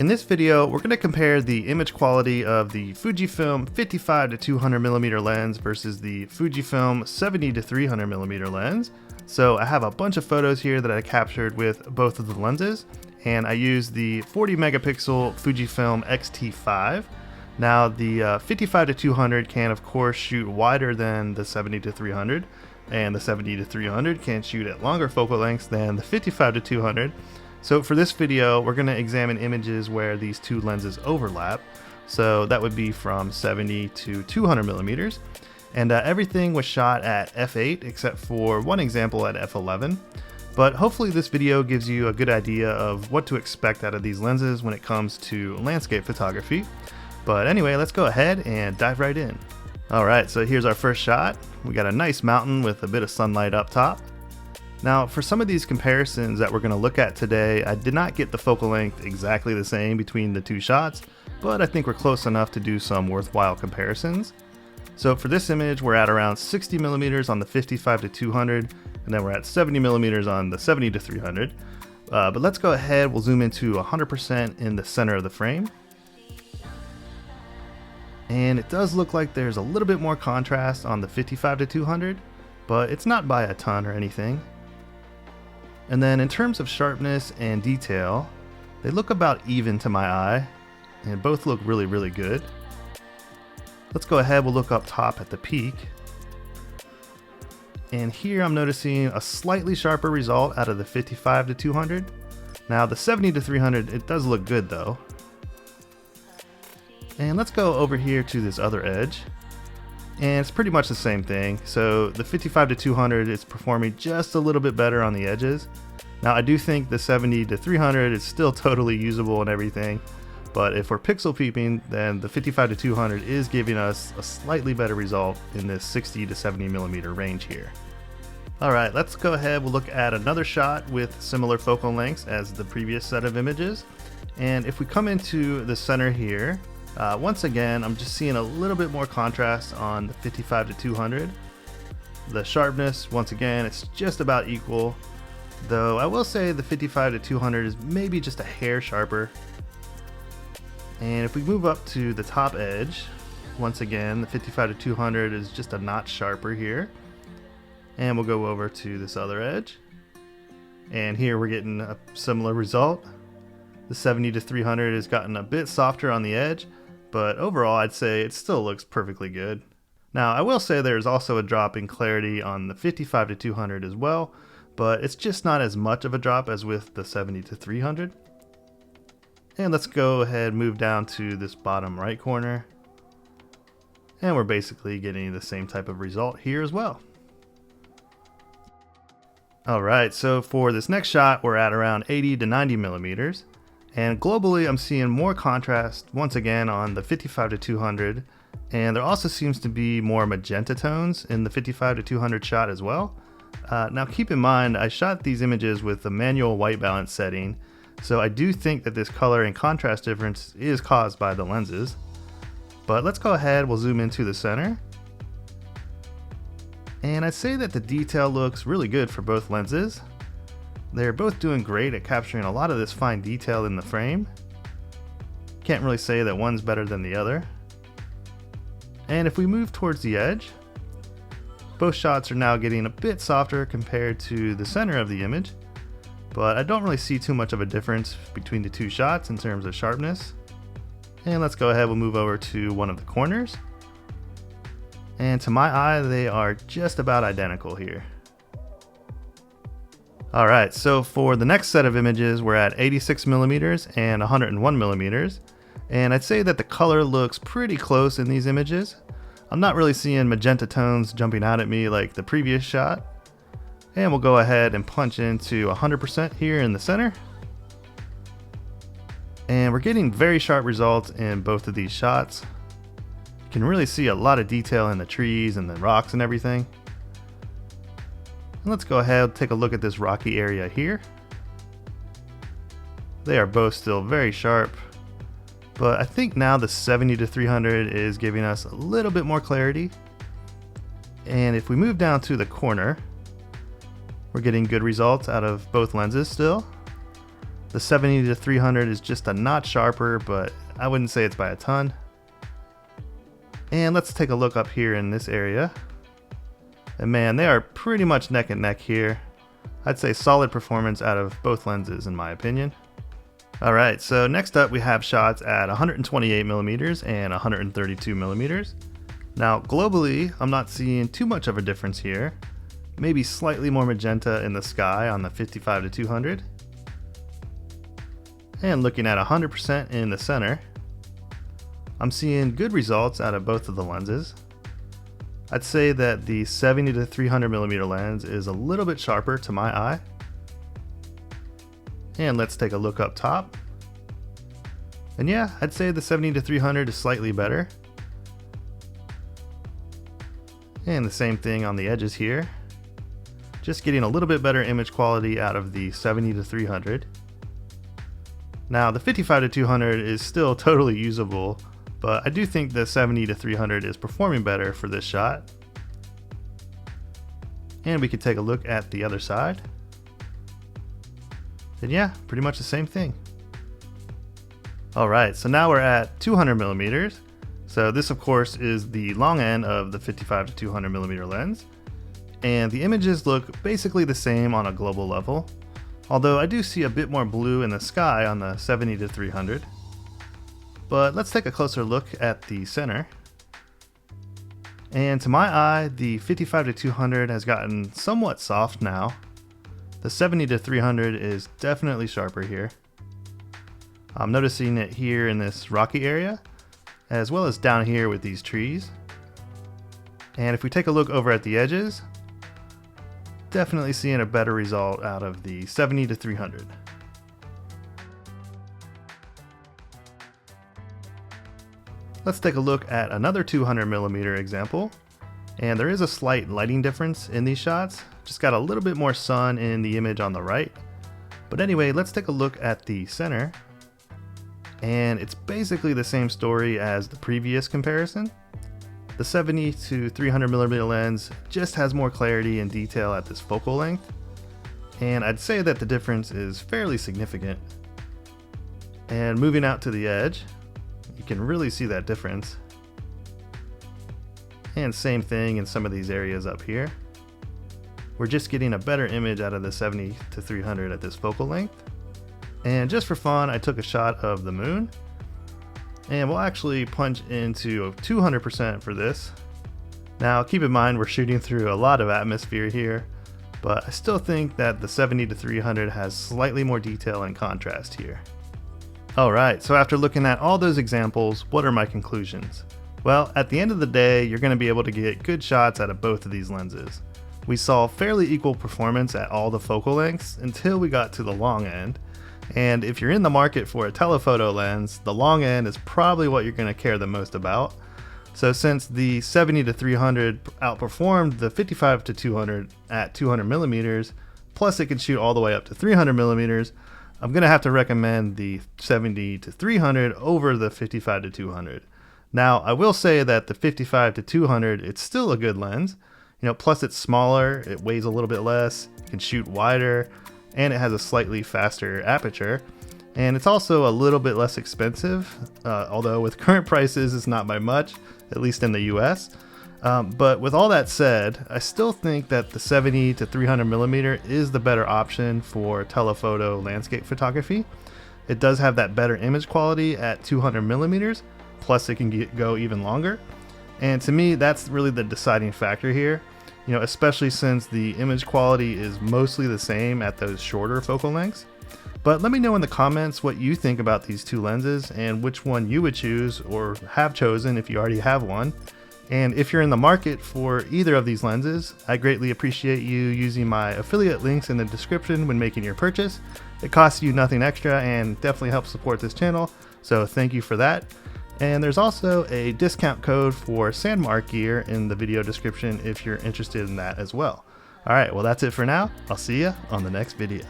In this video, we're going to compare the image quality of the Fujifilm 55-200mm lens versus the Fujifilm 70-300mm lens. So I have a bunch of photos here that I captured with both of the lenses, and I used the 40 megapixel Fujifilm X-T5. Now the 55-200 can of course shoot wider than the 70-300, and the 70-300 can shoot at longer focal lengths than the 55-200. So for this video, we're going to examine images where these two lenses overlap. So that would be from 70 to 200 millimeters. And everything was shot at f8 except for one example at f11. But hopefully this video gives you a good idea of what to expect out of these lenses when it comes to landscape photography. But anyway, let's go ahead and dive right in. Alright, so here's our first shot. We got a nice mountain with a bit of sunlight up top. Now, for some of these comparisons that we're going to look at today, I did not get the focal length exactly the same between the two shots, but I think we're close enough to do some worthwhile comparisons. So for this image, we're at around 60 millimeters on the 55-200, and then we're at 70 millimeters on the 70-300. But let's go ahead, we'll zoom into 100% in the center of the frame. And it does look like there's a little bit more contrast on the 55-200, but it's not by a ton or anything. And then in terms of sharpness and detail, they look about even to my eye, and both look really good. Let's go ahead, we'll look up top at the peak. And here I'm noticing a slightly sharper result out of the 55-200. Now the 70-300, it does look good though. And let's go over here to this other edge. And it's pretty much the same thing. So the 55-200 is performing just a little bit better on the edges. Now I do think the 70-300 is still totally usable and everything, but if we're pixel peeping, then the 55-200 is giving us a slightly better result in this 60 to 70 millimeter range here. Alright, let's go ahead, we'll look at another shot with similar focal lengths as the previous set of images. And if we come into the center here, once again, I'm just seeing a little bit more contrast on the 55-200. The sharpness, once again, it's just about equal, though I will say the 55-200 is maybe just a hair sharper. And if we move up to the top edge, once again, the 55-200 is just a notch sharper here. And we'll go over to this other edge. And here we're getting a similar result. The 70-300 has gotten a bit softer on the edge, but overall I'd say it still looks perfectly good. Now I will say there's also a drop in clarity on the 55-200 as well, but it's just not as much of a drop as with the 70-300. And let's go ahead and move down to this bottom right corner. And we're basically getting the same type of result here as well. Alright, so for this next shot we're at around 80 to 90 millimeters. And globally, I'm seeing more contrast once again on the 55-200, and there also seems to be more magenta tones in the 55-200 shot as well. Now keep in mind, I shot these images with the manual white balance setting, so I do think that this color and contrast difference is caused by the lenses. But let's go ahead, we'll zoom into the center. And I'd say that the detail looks really good for both lenses. They're both doing great at capturing a lot of this fine detail in the frame. Can't really say that one's better than the other. And if we move towards the edge, both shots are now getting a bit softer compared to the center of the image, but I don't really see too much of a difference between the two shots in terms of sharpness. And let's go ahead, we'll move over to one of the corners. And to my eye, they are just about identical here. Alright, so for the next set of images, we're at 86 millimeters and 101 millimeters. And I'd say that the color looks pretty close in these images. I'm not really seeing magenta tones jumping out at me like the previous shot. And we'll go ahead and punch into 100% here in the center. And we're getting very sharp results in both of these shots. You can really see a lot of detail in the trees and the rocks and everything. Let's go ahead and take a look at this rocky area here. They are both still very sharp, but I think now the 70-300 is giving us a little bit more clarity. And if we move down to the corner, we're getting good results out of both lenses still. The 70-300 is just a notch sharper, but I wouldn't say it's by a ton. And let's take a look up here in this area. And man, they are pretty much neck and neck here. I'd say solid performance out of both lenses in my opinion. Alright, so next up we have shots at 128mm and 132mm. Now globally, I'm not seeing too much of a difference here. Maybe slightly more magenta in the sky on the 55-200. And looking at 100% in the center, I'm seeing good results out of both of the lenses. I'd say that the 70-300mm lens is a little bit sharper to my eye. And let's take a look up top. And yeah, I'd say the 70-300 is slightly better. And the same thing on the edges here. Just getting a little bit better image quality out of the 70-300. Now the 55-200 is still totally usable, but I do think the 70-300 is performing better for this shot. And we can take a look at the other side. And yeah, pretty much the same thing. Alright, so now we're at 200mm. So this of course is the long end of the 55-200mm lens. And the images look basically the same on a global level. Although I do see a bit more blue in the sky on the 70-300. But let's take a closer look at the center. And to my eye, the 55-200 has gotten somewhat soft now. The 70-300 is definitely sharper here. I'm noticing it here in this rocky area, as well as down here with these trees. And if we take a look over at the edges, definitely seeing a better result out of the 70-300. Let's take a look at another 200mm example. And there is a slight lighting difference in these shots. Just got a little bit more sun in the image on the right. But anyway, let's take a look at the center. And it's basically the same story as the previous comparison. The 70-300mm lens just has more clarity and detail at this focal length. And I'd say that the difference is fairly significant. And moving out to the edge, you can really see that difference. And same thing in some of these areas up here. We're just getting a better image out of the 70-300 at this focal length. And just for fun, I took a shot of the moon. And we'll actually punch into 200% for this. Now keep in mind we're shooting through a lot of atmosphere here, but I still think that the 70-300 has slightly more detail and contrast here. Alright, so after looking at all those examples, what are my conclusions? Well, at the end of the day, you're going to be able to get good shots out of both of these lenses. We saw fairly equal performance at all the focal lengths until we got to the long end. And if you're in the market for a telephoto lens, the long end is probably what you're going to care the most about. So since the 70-300 outperformed the 55-200 at 200mm, plus it can shoot all the way up to 300mm, I'm going to have to recommend the 70-300 over the 55-200. Now, I will say that the 55-200, it's still a good lens. Plus it's smaller, it weighs a little bit less, it can shoot wider, and it has a slightly faster aperture. And it's also a little bit less expensive, although with current prices it's not by much, at least in the US. But with all that said, I still think that the 70-300mm is the better option for telephoto landscape photography. It does have that better image quality at 200mm, plus it can go even longer. And to me, that's really the deciding factor here. Especially since the image quality is mostly the same at those shorter focal lengths. But let me know in the comments what you think about these two lenses and which one you would choose or have chosen if you already have one. And if you're in the market for either of these lenses, I greatly appreciate you using my affiliate links in the description when making your purchase. It costs you nothing extra and definitely helps support this channel, so thank you for that. And there's also a discount code for Sandmark gear in the video description if you're interested in that as well. Alright, well that's it for now. I'll see you on the next video.